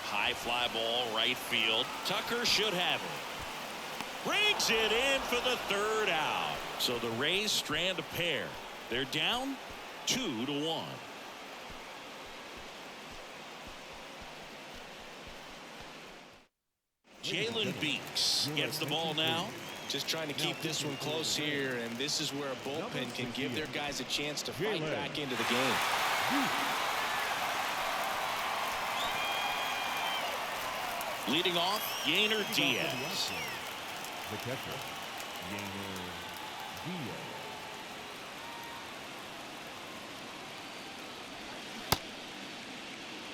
High fly ball right field. Tucker should have it. Brings it in for the 3rd out. So the Rays strand a pair. They're down 2 to 1. Jalen Beeks gets the ball now. Just trying to keep this one close here, and this is where a bullpen can give their guys a chance to fight back into the game. Leading off, Yainer Diaz. The catcher, Yainer Diaz.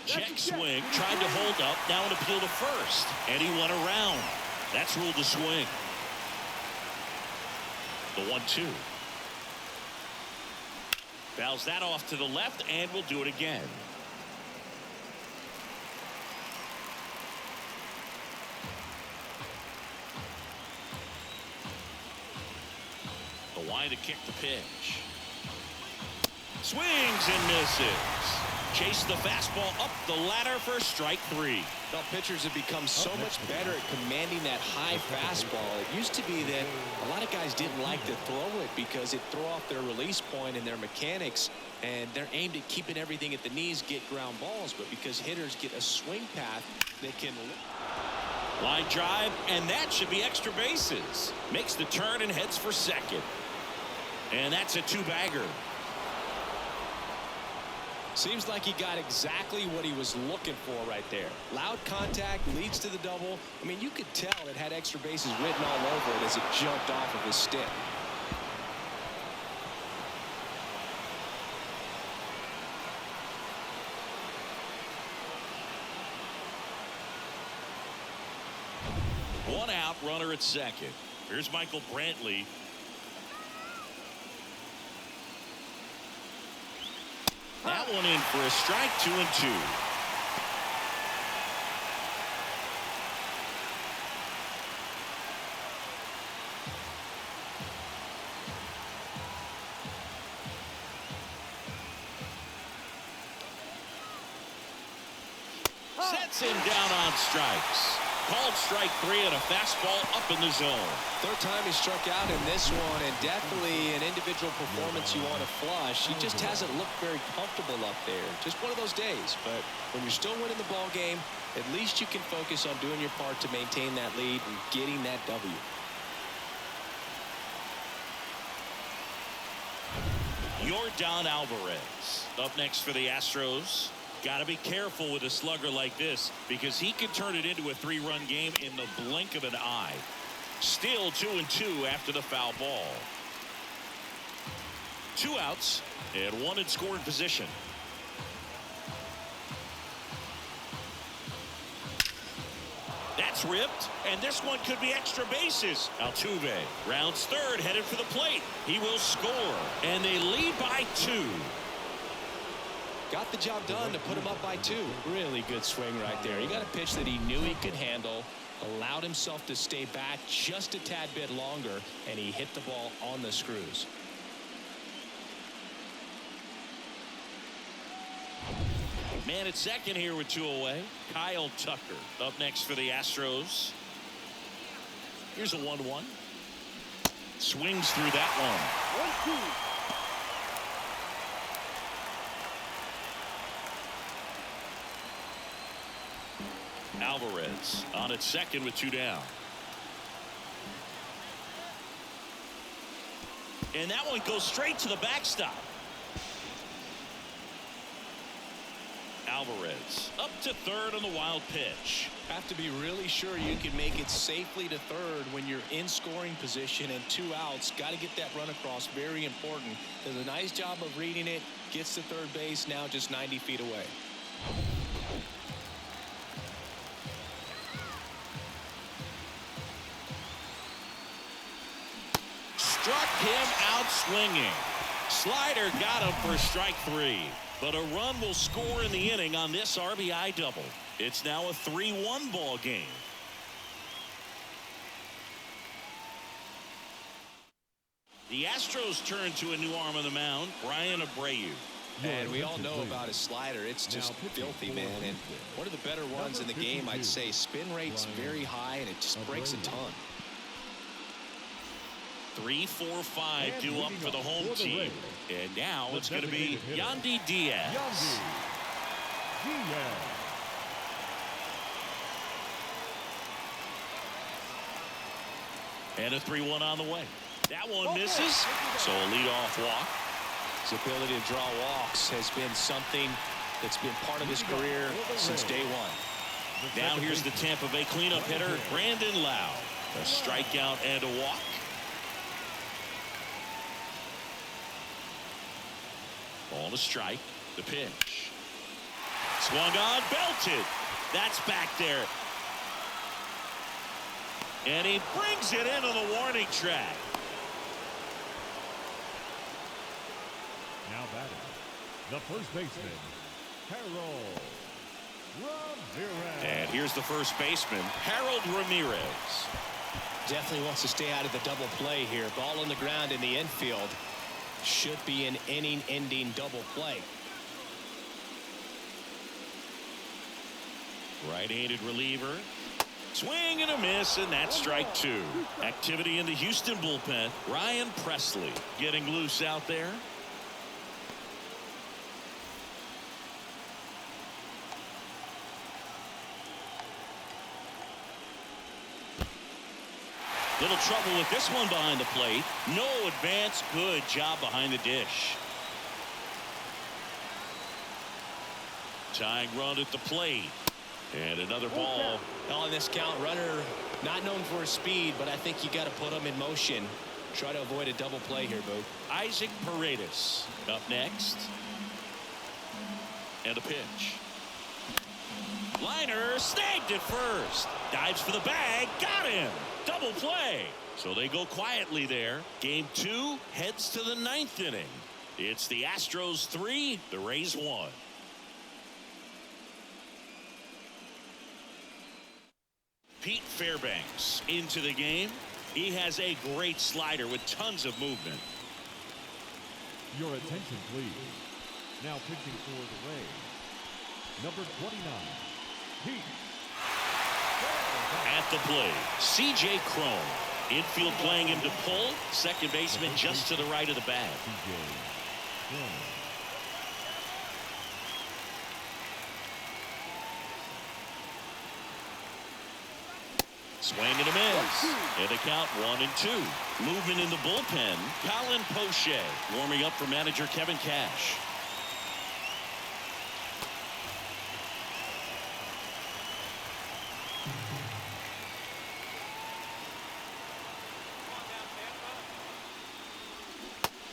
Check swing, tried to hold up, now an appeal to first, and he went around. That's ruled a swing. The 1-2. Fouls that off to the left, and will do it again. The wide to kick the pitch. Swings and misses. Chase the fastball up the ladder for strike 3. Well, pitchers have become so much better at commanding that high fastball. It used to be that a lot of guys didn't like to throw it because it threw off their release point and their mechanics, and they're aimed at keeping everything at the knees, get ground balls. But because hitters get a swing path, they can line drive, and that should be extra bases. Makes the turn and heads for second. And that's a 2-bagger. Seems like he got exactly what he was looking for right there. Loud contact leads to the double. I mean, you could tell it had extra bases written all over it as it jumped off of his stick. One out, runner at second. Here's Michael Brantley. That one in for a strike. 2-2. Sets him down on strikes. Called strike 3 and a fastball up in the zone. Third time he struck out in this one, and definitely an individual performance you want to flush. He just hasn't looked very comfortable up there. Just one of those days. But when you're still winning the ball game, at least you can focus on doing your part to maintain that lead and getting that W. Yordan Alvarez up next for the Astros. Got to be careful with a slugger like this because he can turn it into a 3-run game in the blink of an eye. Still 2-2 after the foul ball. 2 outs and 1 in scoring position. That's ripped, and this one could be extra bases. Altuve rounds third, headed for the plate. He will score, and they lead by 2. Got the job done to put him up by 2. Really good swing right there. He got a pitch that he knew he could handle, allowed himself to stay back just a tad bit longer, and he hit the ball on the screws. Man at second here with 2 away. Kyle Tucker up next for the Astros. Here's a 1-1. Swings through that one. 1-2. Alvarez on at second with 2 down. And that one goes straight to the backstop. Alvarez up to third on the wild pitch. Have to be really sure you can make it safely to third when you're in scoring position and 2 outs. Got to get that run across. Very important. Does a nice job of reading it. Gets to third base, now just 90 feet away. Struck him out swinging. Slider got him for strike 3. But a run will score in the inning on this RBI double. It's now a 3-1 ball game. The Astros turn to a new arm on the mound, Brian Abreu. And we all know about his slider. It's just filthy, man. And one of the better ones in the game, I'd say. Spin rate's very high, and it just breaks a ton. 3, 4, 5 due up for the home team. And now it's going to be Yandy Diaz. And a 3-1 on the way. That one misses. So a leadoff walk. His ability to draw walks has been something that's been part of his career since day one. Now here's the Tampa Bay cleanup hitter, Brandon Lau. A strikeout and a walk. Ball to strike. The pitch. Swung on, belted. That's back there. And he brings it into the warning track. Now batting, the first baseman, Harold Ramirez. And here's the first baseman, Harold Ramirez. Definitely wants to stay out of the double play here. Ball on the ground in the infield. Should be an inning-ending double play. Right-handed reliever. Swing and a miss, and that's strike two. Activity in the Houston bullpen. Ryan Presley getting loose out there. Little trouble with this one behind the plate. No advance. Good job behind the dish. Tying run at the plate. And another ball. On this count, runner not known for his speed, but I think you got to put him in motion. Try to avoid a double play here, Boo. Isaac Paredes up next. And a pitch. Liner snagged at first. Dives for the bag. Got him. Double play. So they go quietly there. Game two heads to the ninth inning. It's the Astros 3, the Rays 1. Pete Fairbanks into the game. He has a great slider with tons of movement. Your attention, please. Now pitching for the Rays, number 29, Pete. At the plate, C.J. Cron. Infield playing him to pull. Second baseman just to the right of the bag. C.J. Cron. Swing and a miss. And a count 1-2. Movement in the bullpen. Colin Poche warming up for manager Kevin Cash.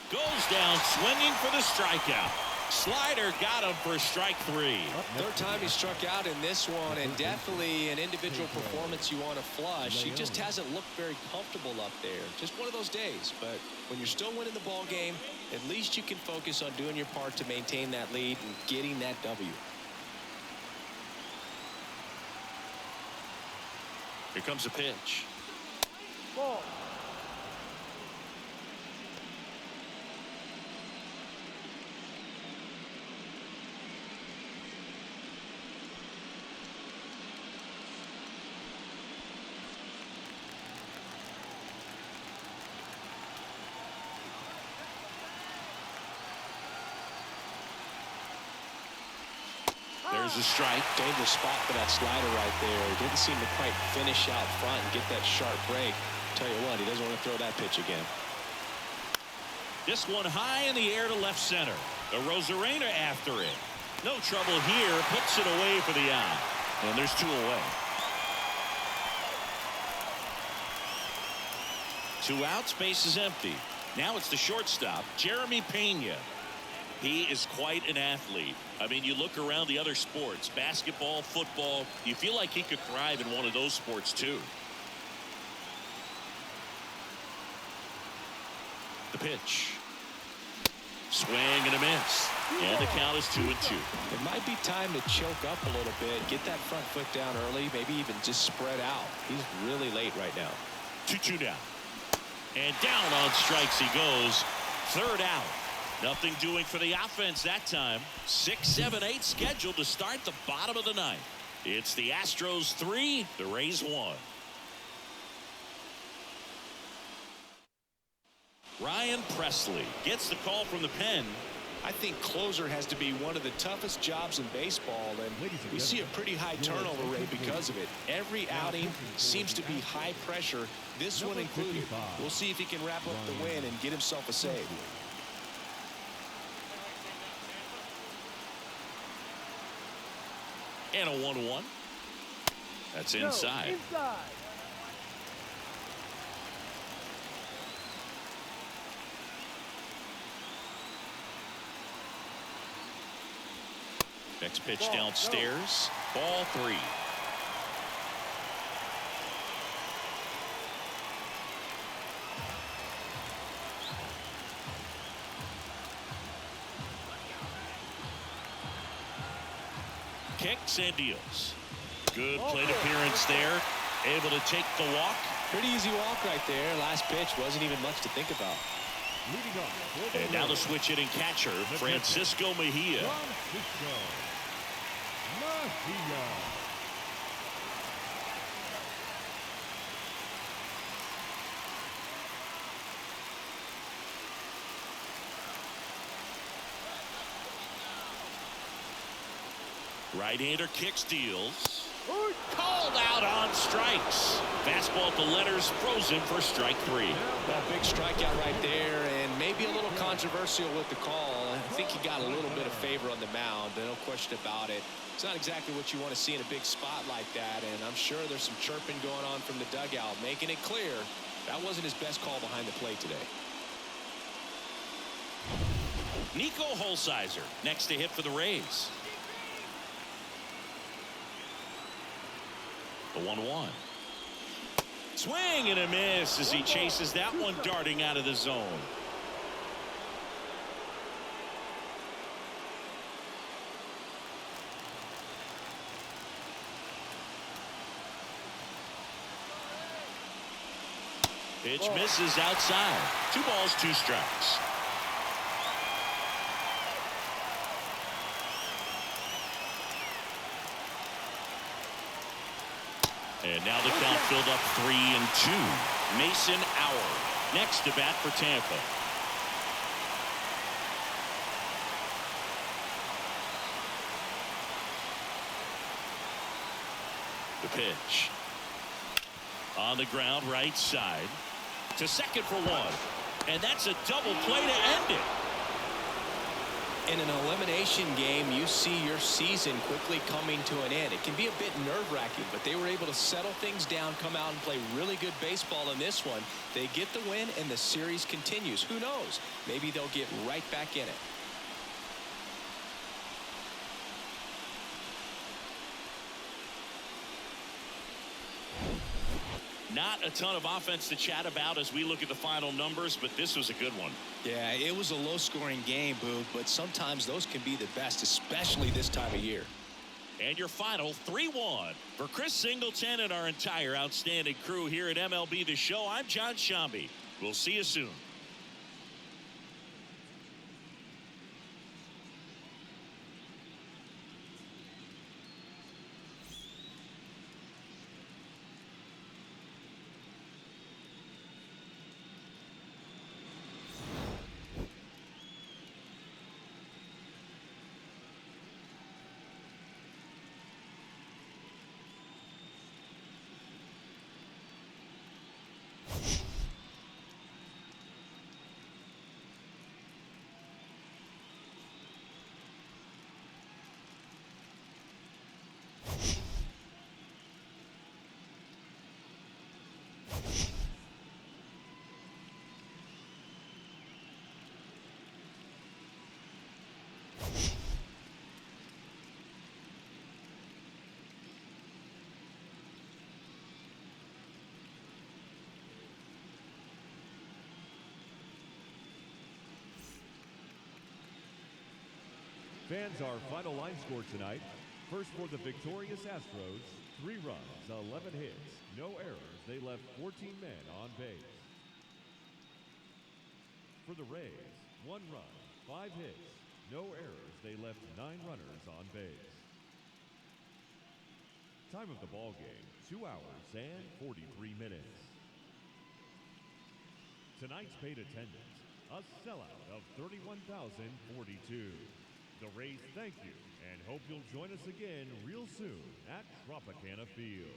Goes down swinging for the strikeout. Slider got him for strike three. Third time he struck out in this one, and definitely an individual performance you want to flush. He just hasn't looked very comfortable up there. Just one of those days. But when you're still winning the ball game, at least you can focus on doing your part to maintain that lead and getting that W. Here comes a pitch. Ball. There's a strike. Dangerous spot for that slider right there. Didn't seem to quite finish out front and get that sharp break. Tell you what, he doesn't want to throw that pitch again. This one high in the air to left center. The Rosarena after it. No trouble here. Puts it away for the out. And there's two away. 2 outs, base is empty. Now it's the shortstop, Jeremy Pena. He is quite an athlete. I mean, you look around the other sports, basketball, football, you feel like he could thrive in one of those sports too. The pitch. Swing and a miss. And the count is 2-2. It might be time to choke up a little bit, get that front foot down early, maybe even just spread out. He's really late right now. 2-2 down. And down on strikes he goes. Third out. Nothing doing for the offense that time. 6, 7, 8 scheduled to start the bottom of the ninth. It's the Astros 3, the Rays 1. Ryan Presley gets the call from the pen. I think closer has to be one of the toughest jobs in baseball, and we see a pretty high turnover rate because of it. Every outing seems to be high pressure, this one included. We'll see if he can wrap up the win and get himself a save. And a 1-1. That's inside. Inside. Next pitch downstairs. Ball 3. kicks and deals. Good plate appearance there. Able to take the walk. Pretty easy walk right there. Last pitch wasn't even much to think about. Leading off. And now the switch hitting catcher, Francisco Mejia. Francisco Mejia. Right-hander kicks, deals. Called out on strikes. Fastball at the letters, frozen for strike 3. Well, big strikeout right there, and maybe a little controversial with the call. I think he got a little bit of favor on the mound, no question about it. It's not exactly what you want to see in a big spot like that, and I'm sure there's some chirping going on from the dugout, making it clear that wasn't his best call behind the plate today. Nico Holsizer next to hit for the Rays. The 1-1. Swing and a miss as he chases that one darting out of the zone. Pitch misses outside. 2 balls, 2 strikes. And now the count filled up 3-2. Mason Hour next to bat for Tampa. The pitch. On the ground, right side. To second for 1. And that's a double play to end it. In an elimination game, you see your season quickly coming to an end. It can be a bit nerve-wracking, but they were able to settle things down, come out and play really good baseball in this one. They get the win, and the series continues. Who knows? Maybe they'll get right back in it. Not a ton of offense to chat about as we look at the final numbers, but this was a good one. Yeah, it was a low-scoring game, Boog, but sometimes those can be the best, especially this time of year. And your final 3-1. For Chris Singleton and our entire outstanding crew here at MLB The Show, I'm John Shambi. We'll see you soon. Fans, our final line score tonight. First for the victorious Astros, 3 runs, 11 hits, no errors. They left 14 men on base. For the Rays, 1 run, 5 hits, no errors. They left 9 runners on base. Time of the ball game, 2 hours and 43 minutes. Tonight's paid attendance, a sellout of 31,042. The Rays thank you and hope you'll join us again real soon at Tropicana Field.